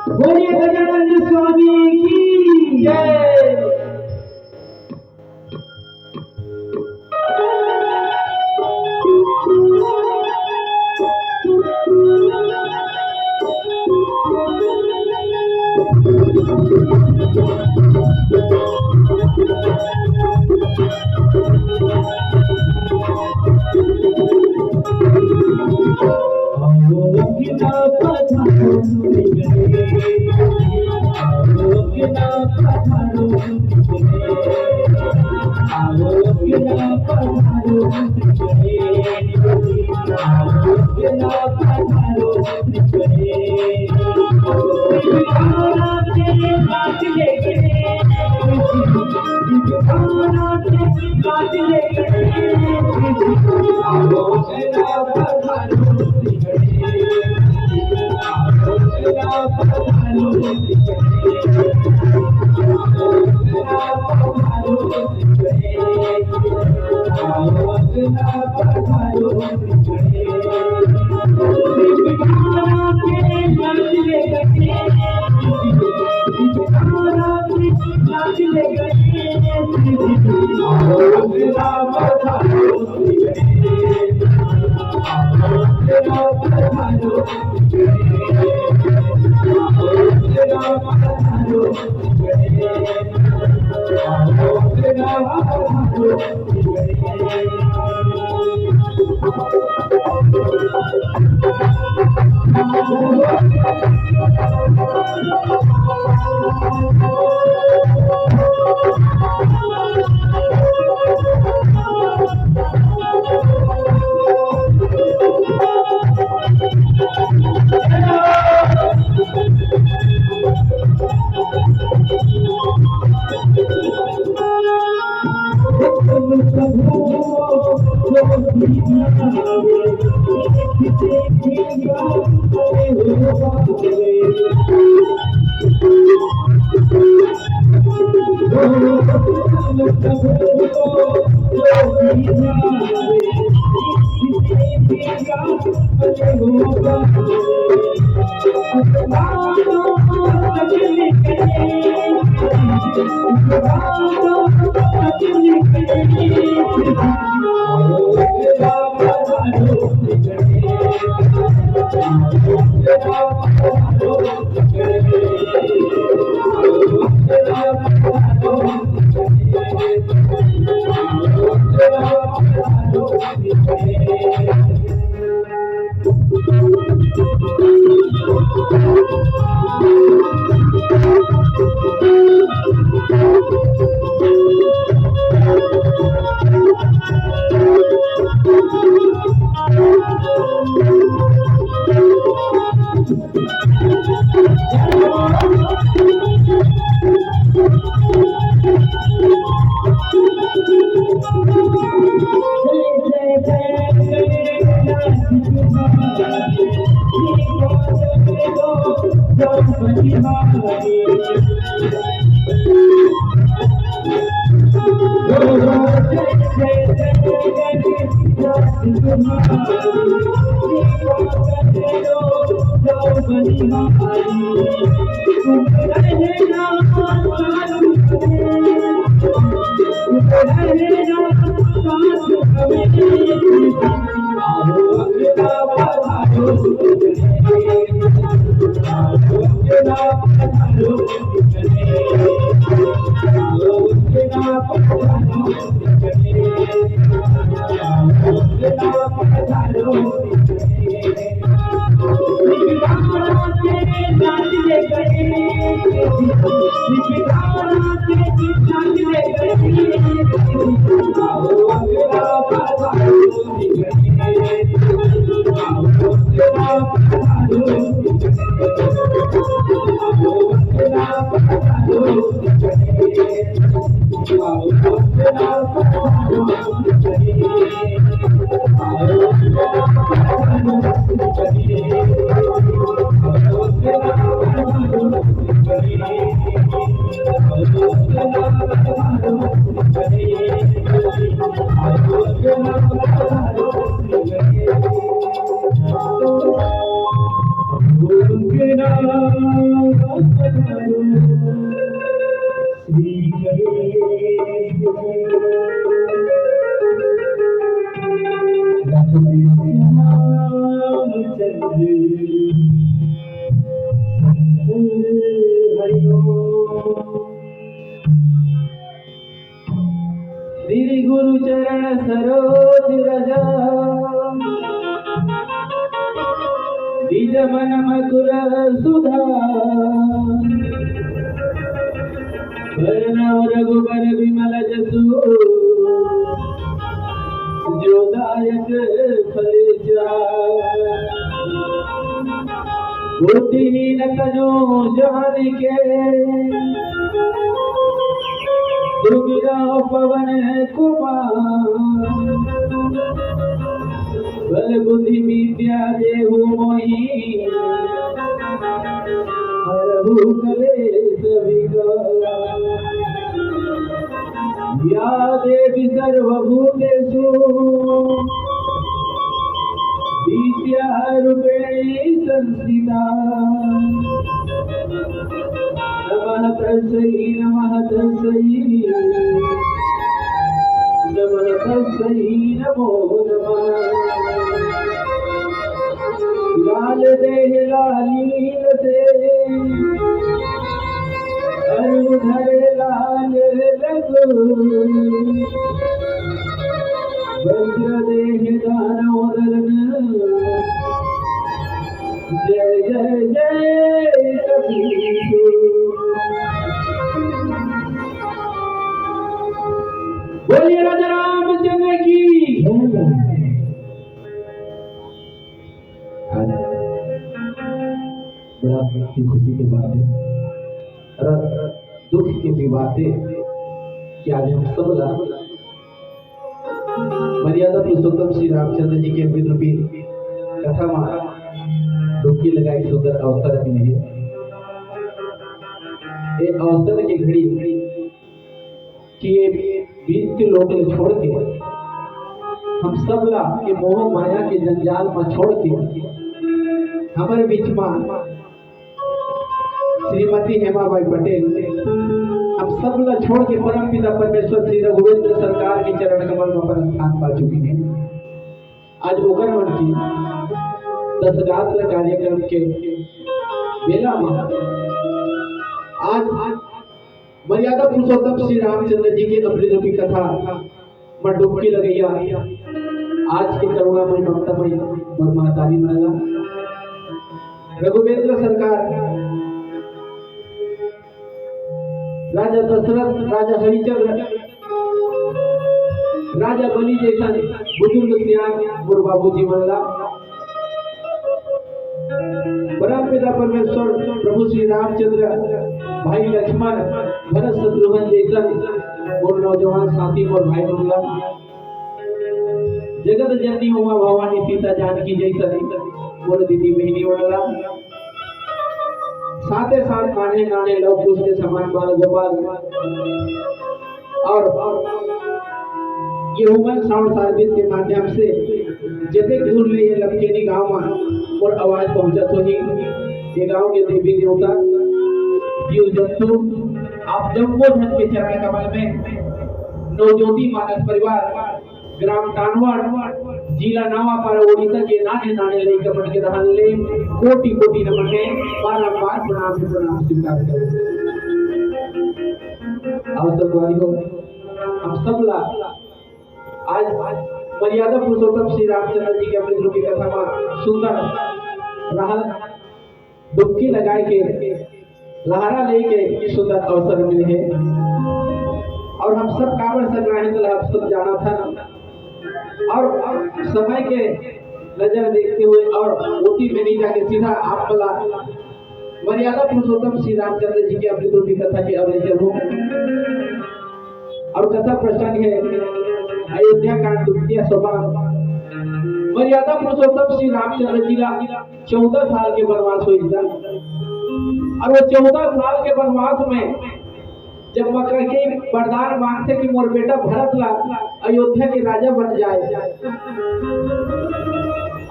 बोलिए गजानंद स्वामी की जय। Guru श्री गणेश लक्ष्मण श्यामचंद्र श्री गुरु चरण सरोज रजा निज मन मधुर सुधा वर्ण रघुबर विमल जसु जोदायक फल बुद्धिहीन तनु जानिके दुर्गिरा पवन कुमार बल बुद्धि विद्या देहु मोहि हरहु कलेश विकार या देवी सर्वभूतेषु विद्यारूपेण संस्थिता नमः तस्यै नमः तस्यै नमः तस्यै नमो नमः लाल देह लालीन से अरुधर लाल रंग वज्र देह दानोदरन जय जय जय कबीर बोलिए राजा रामचंद्र की। बड़ा खुशी की बात है और दुख की भी बात है कि आज हम सब मर्यादा पुरुषोत्तम श्री रामचंद्र जी के अमृत रूपी कथा में डुबकी लगाई सुंदर अवसर भी है। ये अवसर की घड़ी कि ये बीत के लोग छोड़ के हम सब ला ये मोह माया के जंजाल में छोड़ के हमारे बीच में श्रीमती हेमाबाई पटेल हम सब ला छोड़ के परम पिता परमेश्वर श्री रघुवेंद्र सरकार के चरण कमल में अपन स्थान पा चुकी है। आज ओकर मन की 10 रात्र कार्यक्रम के बेला में आज मर्यादा पुरुषोत्तम श्री रामचंद्र जी की अमृत रूपी कथा में डुबकी लगैया आज के करुणामय ममतामय और महतारी मनला रघुवेंद्र सरकार राजा दशरथ राजा हरिचंद्र राजा बलि जैसा बुजुर्ग सियान मोर बाबूजी मनला परम पिता परमेश्वर प्रभु श्री रामचंद्र भाई लक्ष्मण भरत शत्रुघ्न जैसा और नौजवान साथी और भाई मनला जगत जननी उमा भवानी सीता जानकी जैसा और दीदी बहनी मनला साथ ही साथ गाने गाने लव कुश के समान बाल गोपाल और ये ह्यूमन साउंड सर्विस के माध्यम से जैसे दूर में ये लपकेनी गांव में और आवाज पहुंचा तो ही ये गांव के देवी देवता जीव जंतु आप जम्बो धन के चरण कमल में नवज्योति मानस परिवार ग्राम टानवाड़ जिला नावापारा ओडिशा के नाने नाने लई कमट के रहन ले कोटि कोटि नमन है बारंबार प्रणाम स्वीकार करो। अवसर वाली हम सब ला आज मर्यादा पुरुषोत्तम श्री रामचंद्र जी के अमृत रूपी कथा में सुंदर रहल डुबकी लगाए के लहरा लेके सुंदर अवसर मिले हैं और हम सब कांवड़ संग्राहित हम सब जाना था और समय के नजर देखते हुए और मोती में नहीं जाके सीधा आप बोला मर्यादा पुरुषोत्तम श्री रामचंद्र जी की अमृत रूपी कथा की अवलोकन हो और कथा प्रसंग है अयोध्या कांड द्वितीय सोपान। मर्यादा पुरुषोत्तम श्री रामचंद्र जी का 14 साल के वनवास हुआ और वो 14 साल के वनवास में जब मकर के वरदान मांगते कि मोर बेटा भरत ला अयोध्या के राजा बन जाए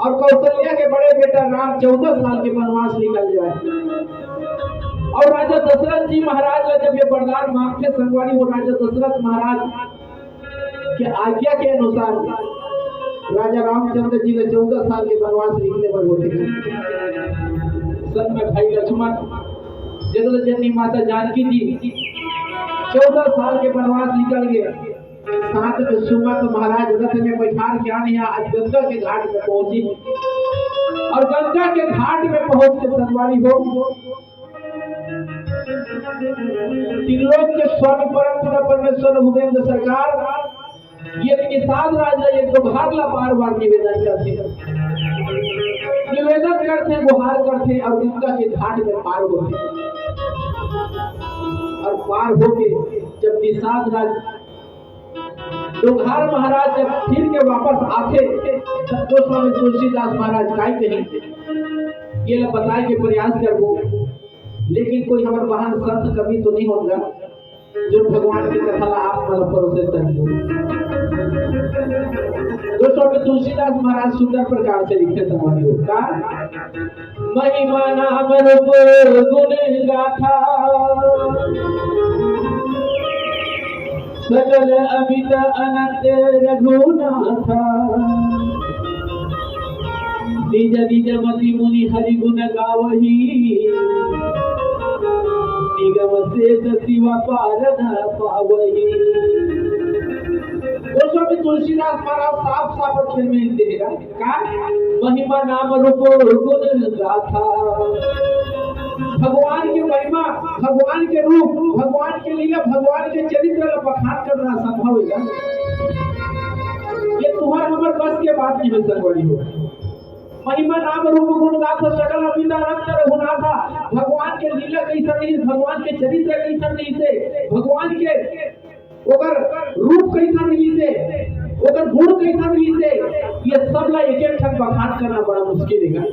और कौशल्या के बड़े बेटा राम 14 साल के वनवास निकल जाए। और राजा दशरथ जी महाराज ने जब ये वरदान मांगते संगवारी, वो राजा दशरथ महाराज के आज्ञा के अनुसार राजा रामचंद्र जी ने 14 साल के वनवास निकले पर होते संग में भाई लक्ष्मण, जगत जननी माता जानकी जी 14 साल के वनवास निकल गए। साथ में सुमंत महाराज रथ में बैठा के आने आज गंगा के घाट में पहुंची, और गंगा के घाट में पहुंच के संगवारी हो त्रिलोक के स्वामी परम परमेश्वर भूपेंद्र सरकार ये निषाद राजा ये गुहार ला बार बार निवेदन करते गुहार करते और गंगा के घाट में पार होते, और पार होके जब निषाद राज गुहार महाराज जब फिर के वापस आते तब तो स्वामी तुलसीदास महाराज काय कहीं ये बताए के प्रयास करबो, लेकिन कोई हमारे बहन संत कभी तो नहीं होगा जो भगवान की कथा आप मतलब परोसे सकते। दोस्तों में तुलसीदास महाराज सुंदर प्रकार से लिखते समाधि का महिमा नाम रूप गुण गाथा सकल अमित अनंत रघुनाथ निज निज मति मुनि हरि गुण गावही निगम शेष शिवा पार न पावही। दोस्तों में तुलसीदास महाराज साफ साफ अक्षर में लिखते हैं का महिमा नाम रूप गुण गाथा, भगवान की महिमा, भगवान के रूप, भगवान के लीला, भगवान के चरित्र का बखान करना संभव है। ये तुम्हारे हमारे बस के बात नहीं हो सकती हो। महिमा नाम रूप गुण गाथा सकल अमित अनंत रघुनाथा, भगवान के लीला कैसा नहीं, भगवान के चरित्र कैसा नहीं से, भगवान के ओकर रूप कैसा नहीं से, ओकर गुण कैसा नहीं से, ये सब ला एक एक ठन बखान करना बड़ा मुश्किल है।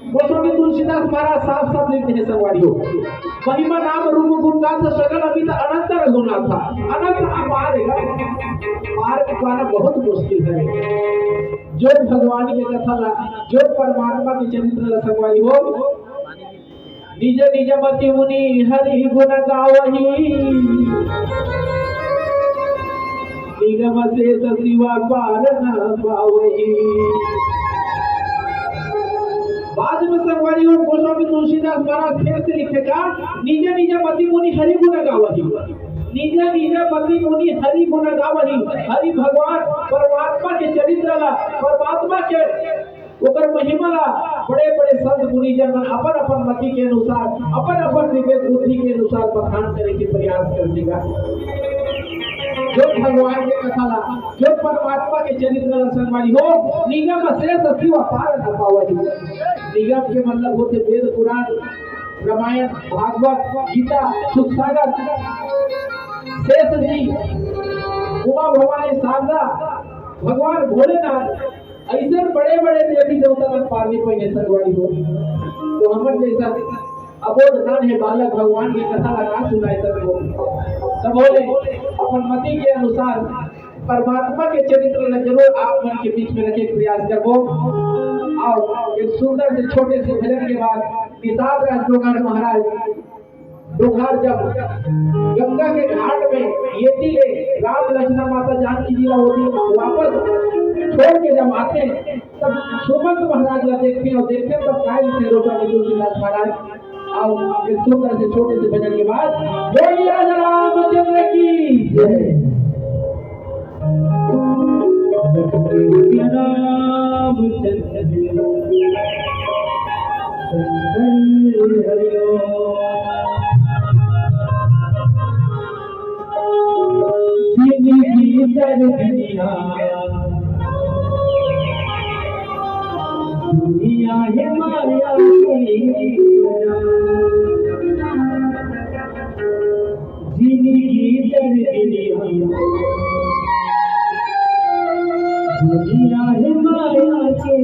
दोस्तों में तुलसीदास महाराज साफ साफ लिखते हैं संगवारियों, महिमा नाम रूप गुण गाथा सकल अमित अनंत रघुनाथा, अनंत अपार है, पार के पाना बहुत मुश्किल है। जो भगवान की कथा ला, जो परमात्मा के चरित्र ला संगवारी हो निज निज मति मुनि हरि गुण गावही निगम शेष शिवा पार न पावही। बाद में संगवारी हो गोस्वामी तुलसीदास महाराज फिर से लिखेगा निज निज मति मुनि हरि गुण गावही, निज निज मति मुनि हरि गुण गावही, हरि भगवान परमात्मा के चरित्र ला, परमात्मा के ओकर महिमा ला बड़े बड़े संत मुनि जन अपन अपन मति के अनुसार, अपन अपन विवेक बुद्धि के अनुसार बखान करे के प्रयास करतेगा। जो भगवान के कथा ला, जो परमात्मा के चरित्र ला संगवारी हो निगम शेष शिव पार न पावही। निगम के मतलब होते वेद पुराण, रामायण, भागवत, गीता, सुख सागर, शेष जी, उमा भवानी, शारदा, भगवान भोलेनाथ, ऐसे बड़े बड़े देवी देवता का पालने पहले संगवारी हो। तो हमर जैसा अबोध नान है बालक भगवान की कथा लगा सुनाए सबको, तब बोले अपन मति के अनुसार परमात्मा के चरित्र में जरूर आप मन के बीच में रखे प्रयास करो। और एक सुंदर से छोटे से भजन के बाद निषाद राज महाराज दोघार जब गंगा के घाट में येती ले राम लक्ष्मण माता जानकी जी होती वापस छोड़ के जब आते तब सुमंत महाराज ला देखते और देखते तब काय से रोका तुलसीदास महाराज और एक सुंदर से छोटे से भजन के बाद बोलिए राजा रामचंद्र की जय। दुनिया है माया जिंदगी दुनिया है माया के